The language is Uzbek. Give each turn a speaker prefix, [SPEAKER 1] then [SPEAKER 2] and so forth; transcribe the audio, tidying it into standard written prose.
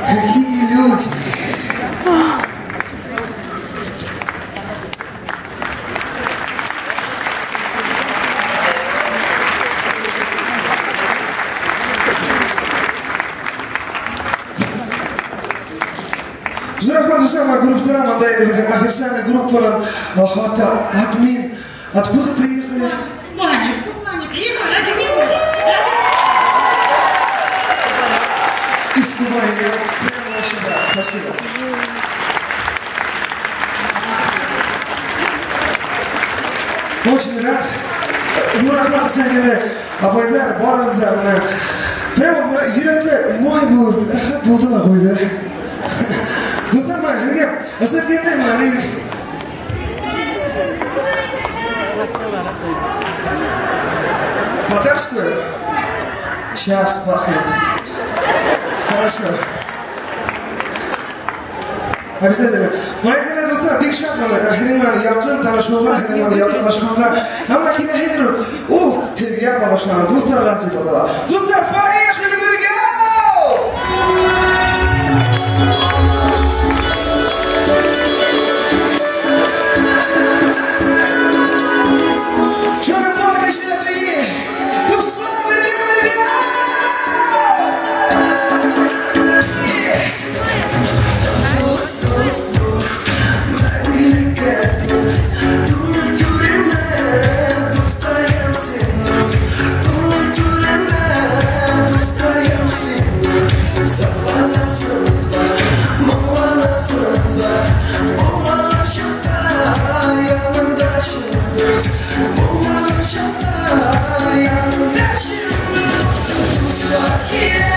[SPEAKER 1] Какие люди! Группа официальная группа админ. Откуда приехали?
[SPEAKER 2] Ваня, из Кубани. Приехал ради него.
[SPEAKER 1] Из Кубани. Прямо очень рад. Спасибо. Очень рад. Rahmat sizlarga Abaylar borimda prямо yurakka moy bo'lib rahat bo'ldi va qo'ydi. Do'stlar, mana sizga asarganlar mana Татарскую? Сейчас пахнет. Хорошо. Обязательно. Moyagina do'stlar, bek shart mana hidimlarni yaqin tanishuvlar, hidimlarni yaqinlashganlar, hamma kelahayru. U hidga bag'ishlanadi. Do'stlar g'alati fotolar. Do'stlar, faxri birga!
[SPEAKER 3] Yeah.